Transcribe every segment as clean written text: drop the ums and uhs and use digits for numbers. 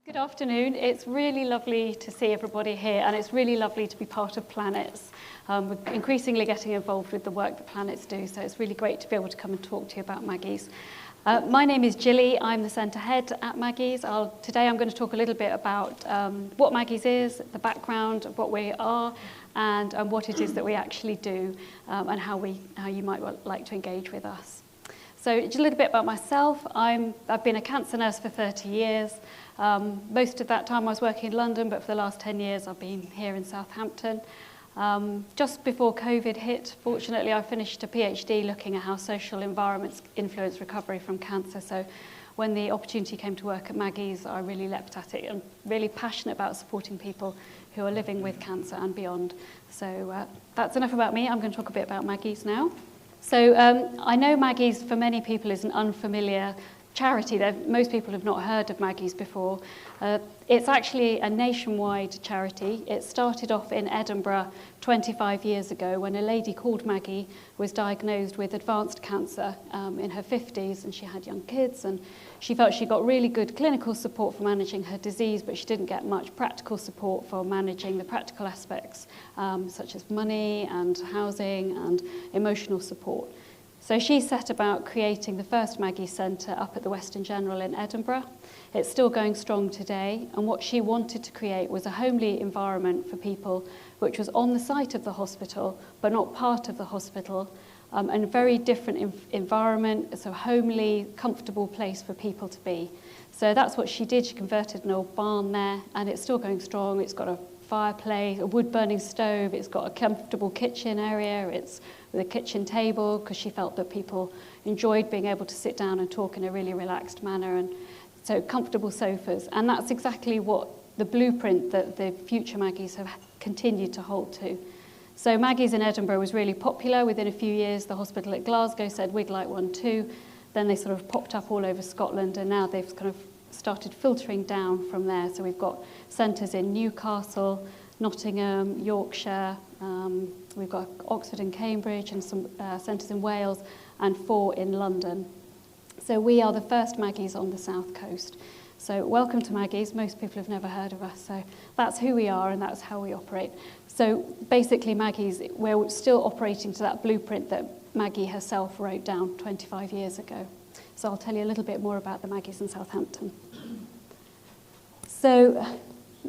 Good afternoon. It's really lovely to see everybody here, and it's really lovely to be part of Planets. We're increasingly getting involved with the work that Planets do, so it's really great to be able to come and talk to you about Maggie's. My name is Gilly. I'm the centre head at Maggie's. Today I'm going to talk a little bit about what Maggie's is, the background of what we are, and what it is that we actually do, and how you might like to engage with us. So just a little bit about myself. I've been a cancer nurse for 30 years. Most of that time I was working in London, but for the last 10 years I've been here in Southampton. Just before COVID hit, fortunately I finished a PhD looking at how social environments influence recovery from cancer. So when the opportunity came to work at Maggie's, I really leapt at it and really passionate about supporting people who are living with cancer and beyond. So that's enough about me. I'm going to talk a bit about Maggie's now. So I know Maggie's for many people is an unfamiliar charity. Most people have not heard of Maggie's before. It's actually a nationwide charity. It started off in Edinburgh 25 years ago when a lady called Maggie was diagnosed with advanced cancer in her 50s, and she had young kids, and she felt she got really good clinical support for managing her disease, but she didn't get much practical support for managing the practical aspects, such as money and housing and emotional support. So she set about creating the first Maggie Centre up at the Western General in Edinburgh. It's still going strong today, and what she wanted to create was a homely environment for people which was on the site of the hospital but not part of the hospital, and a very different environment, so homely, comfortable place for people to be. So that's what she did. She converted an old barn there, and it's still going strong. It's got a fireplace, a wood-burning stove, it's got a comfortable kitchen area, it's with a kitchen table, because she felt that people enjoyed being able to sit down and talk in a really relaxed manner, and so comfortable sofas. And that's exactly what the blueprint that the future Maggies have continued to hold to. So Maggie's in Edinburgh was really popular. Within a few years, the hospital at Glasgow said we'd like one too. Then they sort of popped up all over Scotland, and now they've kind of started filtering down from there. So we've got centres in Newcastle, Nottingham, Yorkshire, we've got Oxford and Cambridge, and some centres in Wales, and 4 in London. So we are the first Maggie's on the south coast. So welcome to Maggie's. Most people have never heard of us, so that's who we are and that's how we operate. So basically Maggie's, we're still operating to that blueprint that Maggie herself wrote down 25 years ago. So I'll tell you a little bit more about the Maggie's in Southampton. So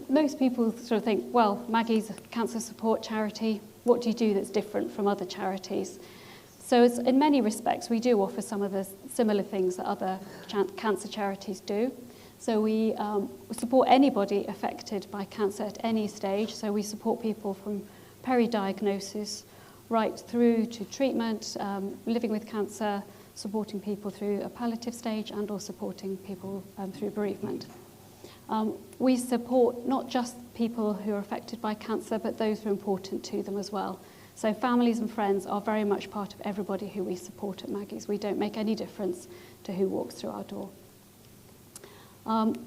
most people sort of think, well, Maggie's a cancer support charity. What do you do that's different from other charities? So it's, in many respects, we do offer some of the similar things that other cancer charities do. So we support anybody affected by cancer at any stage. So we support people from peri-diagnosis right through to treatment, living with cancer, supporting people through a palliative stage, and or supporting people through bereavement. We support not just people who are affected by cancer, but those who are important to them as well. So families and friends are very much part of everybody who we support at Maggie's. We don't make any difference to who walks through our door.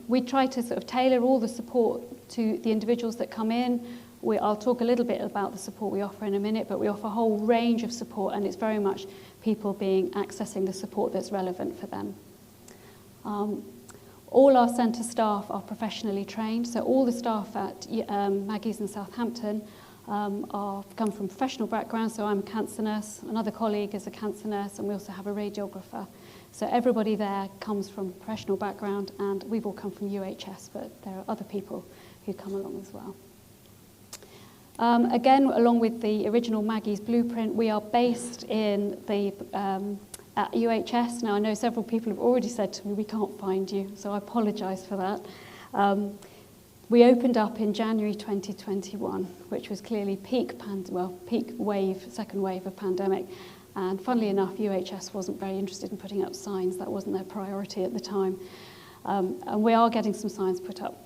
We try to sort of tailor all the support to the individuals that come in. I'll talk a little bit about the support we offer in a minute, but we offer a whole range of support, and it's very much people accessing the support that's relevant for them. All our centre staff are professionally trained, so all the staff at Maggie's in Southampton come from professional backgrounds. So I'm a cancer nurse, another colleague is a cancer nurse, and we also have a radiographer. So everybody there comes from a professional background, and we've all come from UHS, but there are other people who come along as well. Again, along with the original Maggie's blueprint, we are based in at UHS. Now, I know several people have already said to me, we can't find you, so I apologise for that. We opened up in January 2021, which was clearly second wave of pandemic. And funnily enough, UHS wasn't very interested in putting up signs. That wasn't their priority at the time. And we are getting some signs put up.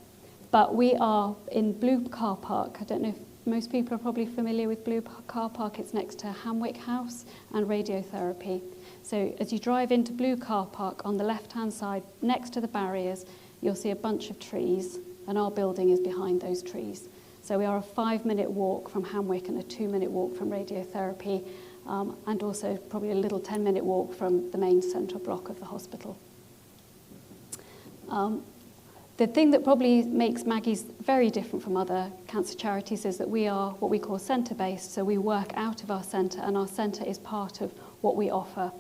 But we are in Blue Car Park. I don't know if most people are probably familiar with Blue Car Park. It's next to Hamwick House and radiotherapy. So as you drive into Blue Car Park, on the left-hand side, next to the barriers, you'll see a bunch of trees, and our building is behind those trees. So we are a 5-minute walk from Hamwick and a 2-minute walk from radiotherapy, and also probably a little 10-minute walk from the main central block of the hospital. The thing that probably makes Maggie's very different from other cancer charities is that we are what we call centre-based, so we work out of our centre, and our centre is part of what we offer.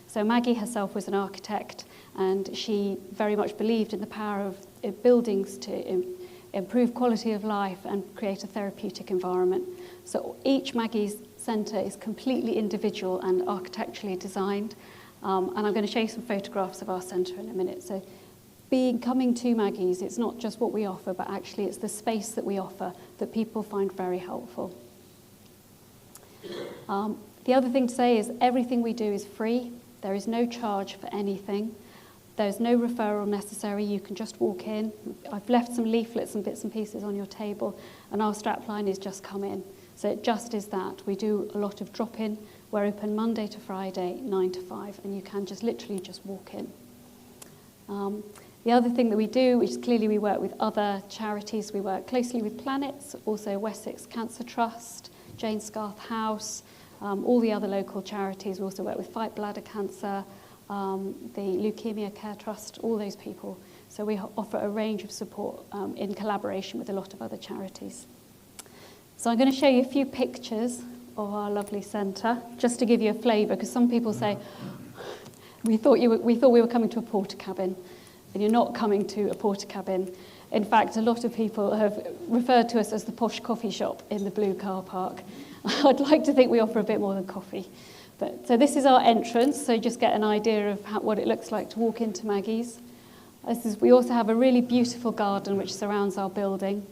So Maggie herself was an architect, and she very much believed in the power of buildings to improve quality of life and create a therapeutic environment. So each Maggie's centre is completely individual and architecturally designed, and I'm going to show you some photographs of our centre in a minute. So coming to Maggie's, it's not just what we offer, but actually it's the space that we offer that people find very helpful. The other thing to say is everything we do is free. There is no charge for anything. There's no referral necessary. You can just walk in. I've left some leaflets and bits and pieces on your table, and our strapline is just come in. So it just is that. We do a lot of drop-in. We're open Monday to Friday, 9 to 5, and you can just literally just walk in. The other thing that we do, which is clearly we work with other charities, we work closely with Planets, also Wessex Cancer Trust, Jane Scarth House, all the other local charities. We also work with Fight Bladder Cancer, the Leukemia Care Trust, all those people. So we offer a range of support in collaboration with a lot of other charities. So I'm going to show you a few pictures of our lovely centre, just to give you a flavour, because some people say, we thought we were coming to a porter cabin. And you're not coming to a porter cabin. In fact, a lot of people have referred to us as the posh coffee shop in the blue car park. I'd like to think we offer a bit more than coffee. So this is our entrance, so just get an idea of what it looks like to walk into Maggie's. We also have a really beautiful garden which surrounds our building,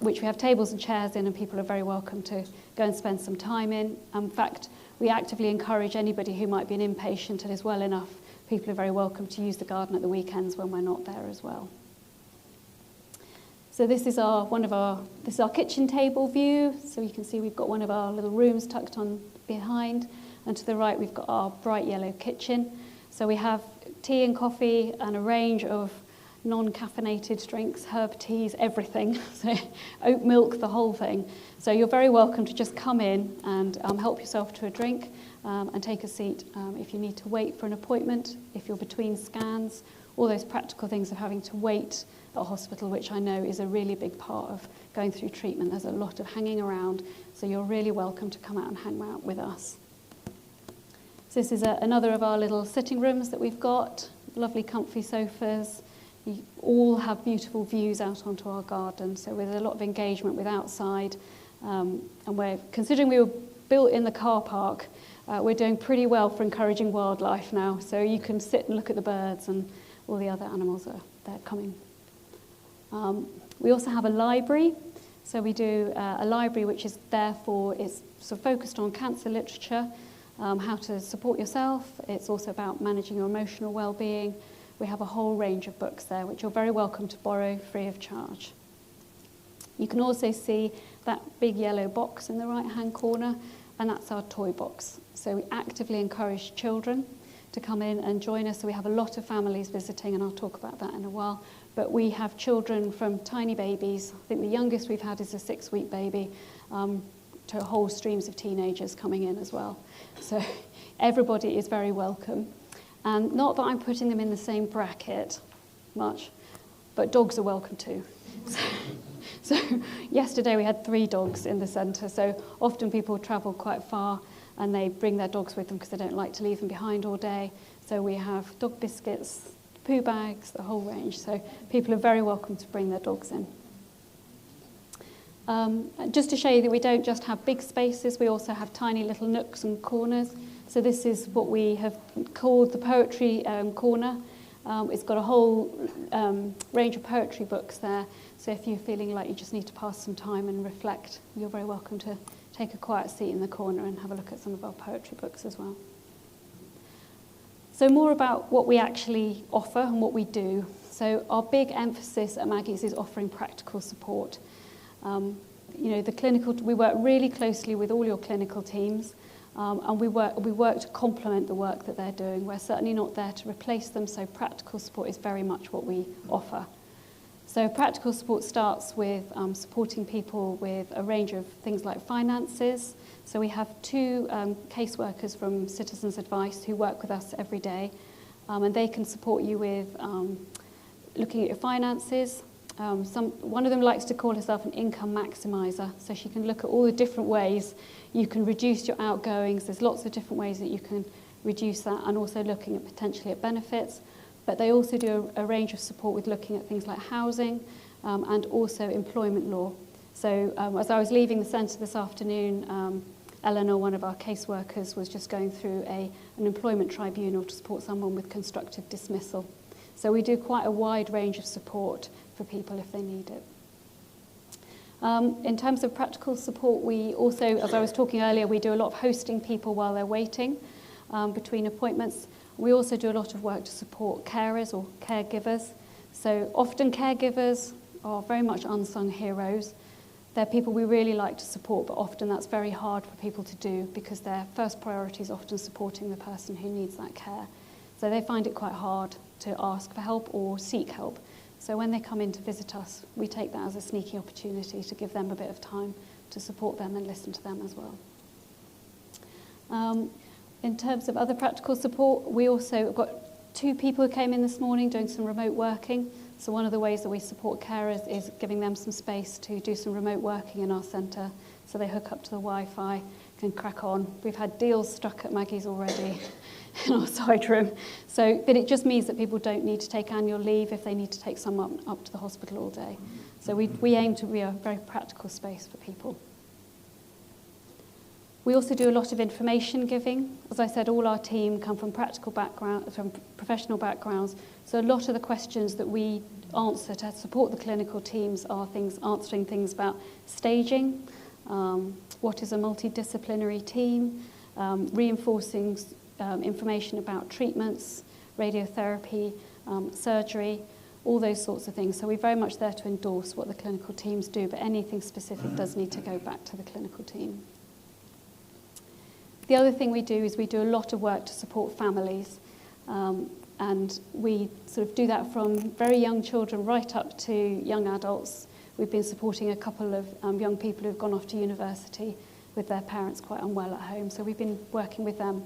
which we have tables and chairs in, and people are very welcome to go and spend some time in. In fact, we actively encourage anybody who might be an inpatient and is well enough. People are very welcome to use the garden at the weekends when we're not there as well. So this is our kitchen table view. So you can see we've got one of our little rooms tucked on behind, and to the right we've got our bright yellow kitchen. So we have tea and coffee and a range of non-caffeinated drinks, herb teas, everything. So oat milk, the whole thing. So you're very welcome to just come in and help yourself to a drink. And take a seat if you need to wait for an appointment, if you're between scans, all those practical things of having to wait at a hospital, which I know is a really big part of going through treatment. There's a lot of hanging around, so you're really welcome to come out and hang out with us. So this is another of our little sitting rooms that we've got, lovely comfy sofas. We all have beautiful views out onto our garden, so with a lot of engagement with outside. And considering we were built in the car park, we're doing pretty well for encouraging wildlife now. So you can sit and look at the birds, and all the other animals they're coming. We also have a library. So we do a library which is it's sort of focused on cancer literature, how to support yourself. It's also about managing your emotional well-being. We have a whole range of books there, which you're very welcome to borrow free of charge. You can also see that big yellow box in the right-hand corner, and that's our toy box. So we actively encourage children to come in and join us. So we have a lot of families visiting, and I'll talk about that in a while. But we have children from tiny babies. I think the youngest we've had is a 6-week baby, to whole streams of teenagers coming in as well. So everybody is very welcome. And not that I'm putting them in the same bracket much, but dogs are welcome too. So yesterday we had 3 dogs in the centre. So often people travel quite far and they bring their dogs with them because they don't like to leave them behind all day. So we have dog biscuits, poo bags, the whole range. So people are very welcome to bring their dogs in. Just to show you that we don't just have big spaces, we also have tiny little nooks and corners. So this is what we have called the poetry corner. It's got a whole range of poetry books there. So if you're feeling like you just need to pass some time and reflect, you're very welcome to take a quiet seat in the corner and have a look at some of our poetry books as well. So more about what we actually offer and what we do. So our big emphasis at Maggie's is offering practical support. We work really closely with all your clinical teams. And we work to complement the work that they're doing. We're certainly not there to replace them, so practical support is very much what we offer. So practical support starts with supporting people with a range of things like finances. So we have 2 caseworkers from Citizens Advice who work with us every day, and they can support you with looking at your finances. One of them likes to call herself an income maximizer, so she can look at all the different ways you can reduce your outgoings. There's lots of different ways that you can reduce that, and also looking at potentially at benefits. But they also do a range of support with looking at things like housing and also employment law. So as I was leaving the centre this afternoon, Eleanor, one of our caseworkers, was just going through an employment tribunal to support someone with constructive dismissal. So we do quite a wide range of support for people if they need it. In terms of practical support, we also, as I was talking earlier, we do a lot of hosting people while they're waiting between appointments. We also do a lot of work to support carers or caregivers. So often caregivers are very much unsung heroes. They're people we really like to support, but often that's very hard for people to do because their first priority is often supporting the person who needs that care. So they find it quite hard to ask for help or seek help. So when they come in to visit us, we take that as a sneaky opportunity to give them a bit of time to support them and listen to them as well. In terms of other practical support, we also have got 2 people who came in this morning doing some remote working. So one of the ways that we support carers is giving them some space to do some remote working in our centre. So they hook up to the Wi-Fi, can crack on. We've had deals stuck at Maggie's already in our side room. So, but it just means that people don't need to take annual leave if they need to take some up to the hospital all day. So we aim to be a very practical space for people. We also do a lot of information giving. As I said, all our team come from from professional backgrounds. So a lot of the questions that we answer to support the clinical teams are answering things about staging, what is a multidisciplinary team, reinforcing information about treatments, radiotherapy, surgery, all those sorts of things. So we're very much there to endorse what the clinical teams do, but anything specific does need to go back to the clinical team. The other thing we do is we do a lot of work to support families, and we sort of do that from very young children right up to young adults. We've been supporting a couple of young people who've gone off to university with their parents quite unwell at home, so we've been working with them.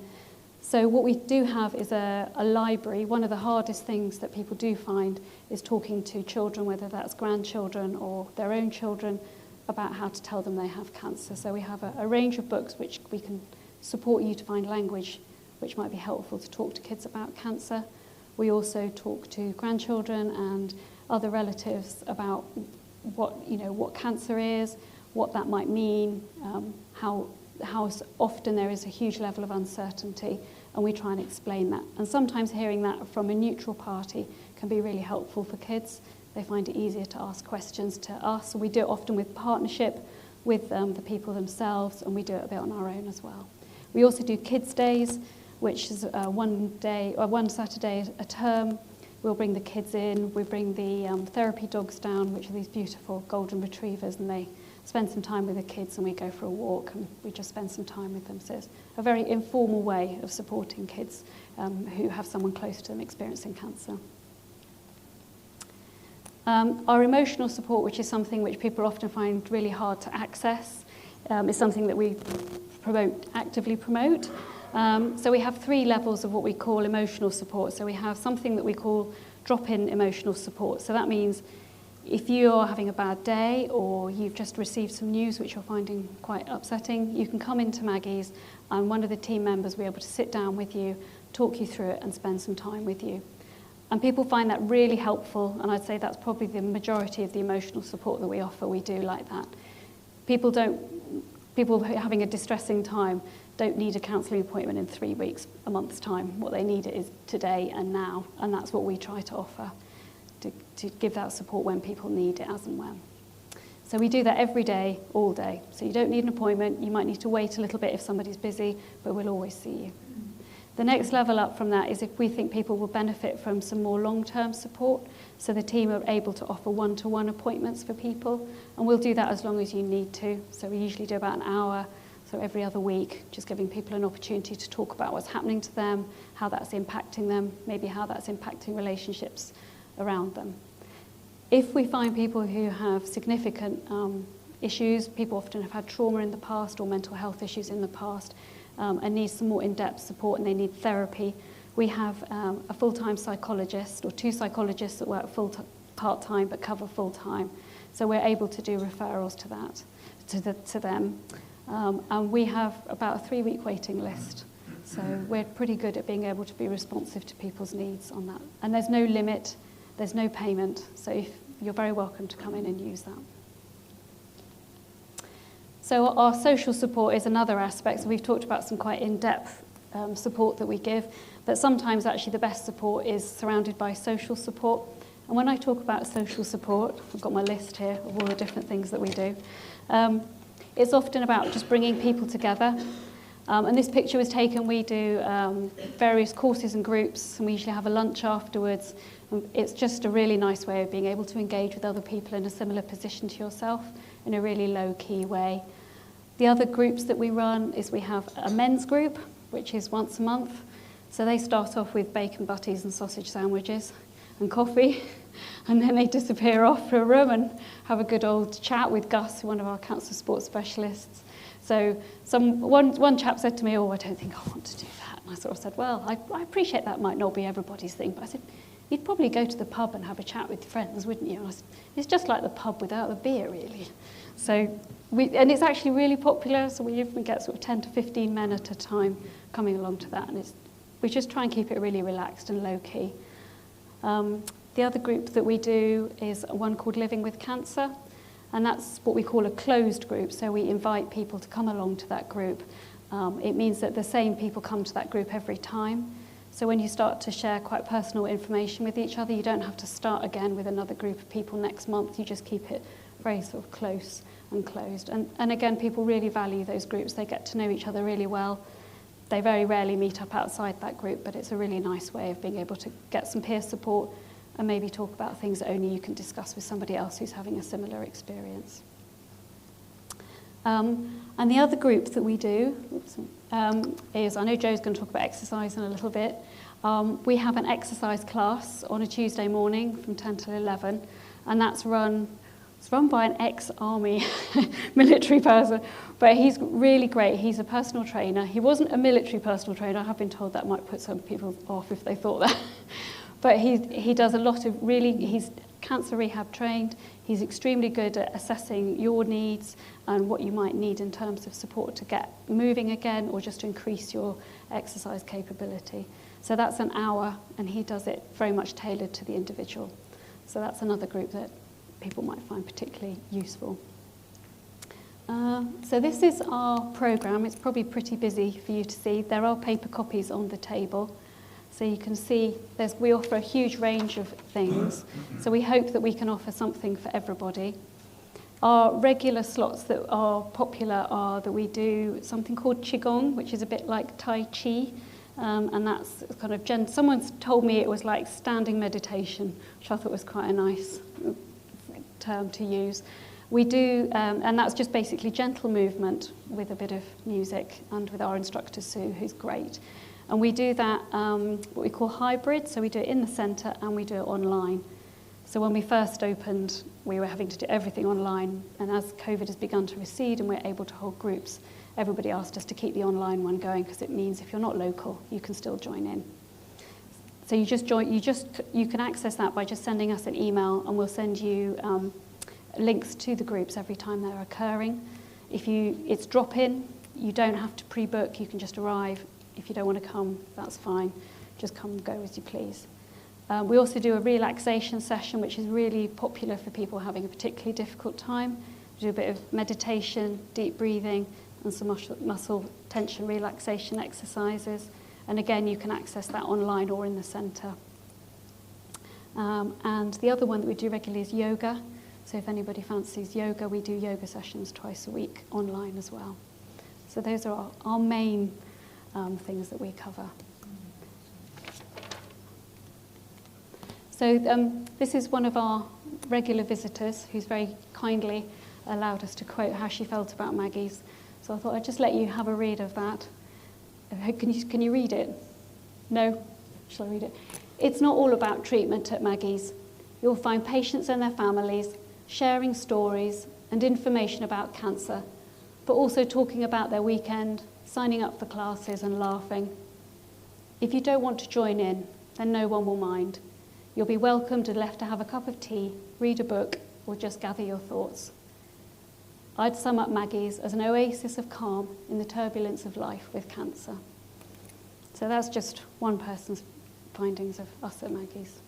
So what we do have is a library. One of the hardest things that people do find is talking to children, whether that's grandchildren or their own children, about how to tell them they have cancer. So we have a range of books which we can support you to find language which might be helpful to talk to kids about cancer. We also talk to grandchildren and other relatives about what cancer is, what that might mean, how often there is a huge level of uncertainty, and we try and explain that. And sometimes hearing that from a neutral party can be really helpful for kids. They find it easier to ask questions to us. We do it often with partnership with the people themselves, and we do it a bit on our own as well. We also do kids' days, which is one Saturday a term. We'll bring the kids in, we bring the therapy dogs down, which are these beautiful golden retrievers, and they spend some time with the kids, and we go for a walk, and we just spend some time with them. So it's a very informal way of supporting kids who have someone close to them experiencing cancer. Our emotional support, which is something which people often find really hard to access, is something that we actively promote. So we have 3 levels of what we call emotional support. So we have something that we call drop-in emotional support. So that means if you are having a bad day or you've just received some news which you're finding quite upsetting, you can come into Maggie's and one of the team members will be able to sit down with you, talk you through it and spend some time with you. And people find that really helpful, and I'd say that's probably the majority of the emotional support that we offer. We do like that. People having a distressing time don't need a counselling appointment in 3 weeks, a month's time. What they need is today and now, and that's what we try to offer, to give that support when people need it as and when. So we do that every day, all day. So you don't need an appointment. You might need to wait a little bit if somebody's busy, but we'll always see you. The next level up from that is if we think people will benefit from some more long-term support. So the team are able to offer one-to-one appointments for people, and we'll do that as long as you need to. So we usually do about an hour, so every other week, just giving people an opportunity to talk about what's happening to them, how that's impacting them, maybe how that's impacting relationships around them. If we find people who have significant issues, people often have had trauma in the past or mental health issues in the past, and need some more in-depth support and they need therapy, We have a full-time psychologist, or 2 psychologists that work part-time but cover full-time. So we're able to do referrals to that, to them. And we have about a 3-week waiting list. So we're pretty good at being able to be responsive to people's needs on that. And there's no limit, there's no payment. So you're very welcome to come in and use that. So our social support is another aspect. So we've talked about some quite in-depth support that we give, but sometimes actually the best support is surrounded by social support. And when I talk about social support, I've got my list here of all the different things that we do. It's often about just bringing people together. And this picture was taken, we do various courses and groups, and we usually have a lunch afterwards. It's just a really nice way of being able to engage with other people in a similar position to yourself in a really low-key way. The other groups that we run is we have a men's group, which is once a month. So they start off with bacon butties and sausage sandwiches and coffee, and then they disappear off to a room and have a good old chat with Gus, one of our cancer sports specialists. So one chap said to me, "Oh, I don't think I want to do that." And I sort of said, "Well, I appreciate that might not be everybody's thing," but I said, "You'd probably go to the pub and have a chat with friends, wouldn't you?" And I said, "It's just like the pub without the beer, really." So and it's actually really popular, so we even get sort of 10 to 15 men at a time coming along to that, and we just try and keep it really relaxed and low-key. The other group that we do is one called Living with Cancer, and that's what we call a closed group, so we invite people to come along to that group. It means that the same people come to that group every time. So when you start to share quite personal information with each other, you don't have to start again with another group of people next month. You just keep it very sort of close and closed. And again, people really value those groups. They get to know each other really well. They very rarely meet up outside that group, but it's a really nice way of being able to get some peer support and maybe talk about things that only you can discuss with somebody else who's having a similar experience. And the other group that we do is, I know Joe's going to talk about exercise in a little bit. We have an exercise class on a Tuesday morning from 10 till 11, and it's run by an ex-army military person, but he's really great. He's a personal trainer. He wasn't a military personal trainer. I have been told that might put some people off if they thought that. But he does a lot of he's cancer rehab trained. He's extremely good at assessing your needs and what you might need in terms of support to get moving again or just to increase your exercise capability. So that's an hour, and he does it very much tailored to the individual. So that's another group that people might find particularly useful. So this is our programme. It's probably pretty busy for you to see. There are paper copies on the table. So you can see we offer a huge range of things. So we hope that we can offer something for everybody. Our regular slots that are popular are that we do something called Qigong, which is a bit like Tai Chi. And that's kind of, someone's told me it was like standing meditation, which I thought was quite a nice term to use. We do, and that's just basically gentle movement with a bit of music, and with our instructor Sue, who's great. And we do that, what we call hybrid, so we do it in the centre and we do it online. So when we first opened, we were having to do everything online, and as COVID has begun to recede and we're able to hold groups, everybody asked us to keep the online one going, because it means if you're not local, you can still join in. So you can access that by just sending us an email, and we'll send you links to the groups every time they're occurring. It's drop-in, you don't have to pre-book, you can just arrive. If you don't want to come, that's fine. Just come and go as you please. We also do a relaxation session, which is really popular for people having a particularly difficult time. We do a bit of meditation, deep breathing, and some muscle tension relaxation exercises. And again, you can access that online or in the centre. And the other one that we do regularly is yoga. So if anybody fancies yoga, we do yoga sessions twice a week online as well. So those are our main things that we cover. So this is one of our regular visitors who's very kindly allowed us to quote how she felt about Maggie's. So I thought I'd just let you have a read of that. Can you read it? No? Shall I read it? "It's not all about treatment at Maggie's. You'll find patients and their families sharing stories and information about cancer, but also talking about their weekend, signing up for classes and laughing. If you don't want to join in, then no one will mind. You'll be welcomed and left to have a cup of tea, read a book, or just gather your thoughts. I'd sum up Maggie's as an oasis of calm in the turbulence of life with cancer. So that's just one person's findings of us at Maggie's.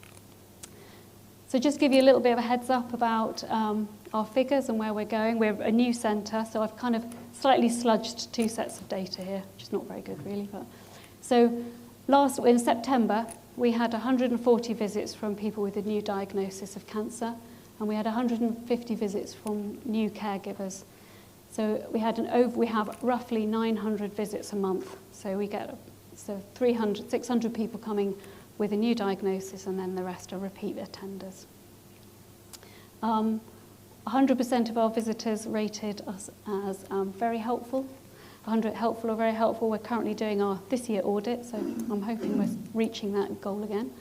So just give you a little bit of a heads up about our figures and where we're going. We're a new centre, so I've kind of slightly sludged 2 sets of data here, which is not very good really. But so in September, we had 140 visits from people with a new diagnosis of cancer, and we had 150 visits from new caregivers. So we have roughly 900 visits a month. So we get 600 people coming with a new diagnosis, and then the rest are repeat attenders. 100% of our visitors rated us as very helpful. 100 helpful or very helpful. We're currently doing our this year audit, so I'm hoping we're reaching that goal again.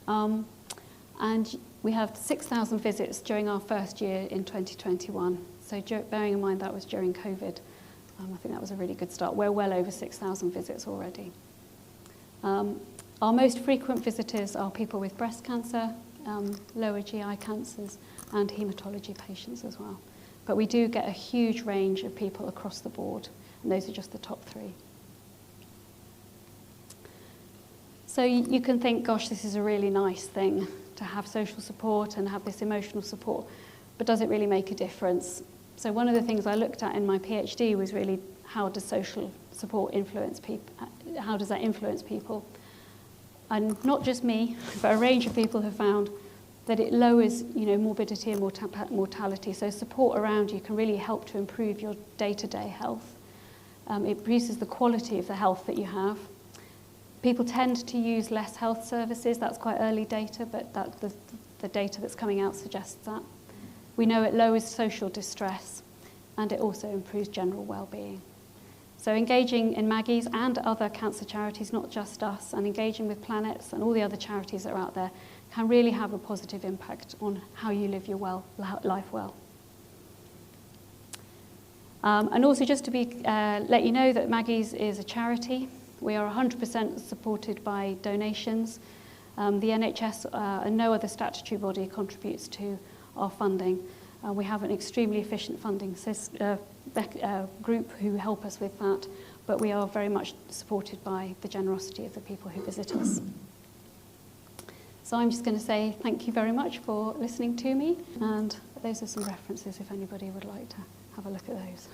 And we have 6,000 visits during our first year in 2021. So bearing in mind that was during COVID, I think that was a really good start. We're well over 6,000 visits already. Our most frequent visitors are people with breast cancer, lower GI cancers, and haematology patients as well. But we do get a huge range of people across the board, and those are just the top 3. So you can think, gosh, this is a really nice thing to have social support and have this emotional support, but does it really make a difference? So one of the things I looked at in my PhD was really, how does social support influence people? How does that influence people? And not just me, but a range of people have found that it lowers, morbidity and mortality. So support around you can really help to improve your day-to-day health. It produces the quality of the health that you have. People tend to use less health services. That's quite early data, but the data that's coming out suggests that. We know it lowers social distress, and it also improves general well-being. So engaging in Maggie's and other cancer charities, not just us, and engaging with Planets and all the other charities that are out there can really have a positive impact on how you live your life well. And also just to let you know that Maggie's is a charity. We are 100% supported by donations. The NHS and no other statutory body contributes to our funding. We have an extremely efficient funding group who help us with that, but we are very much supported by the generosity of the people who visit us. So I'm just going to say thank you very much for listening to me, and those are some references if anybody would like to have a look at those.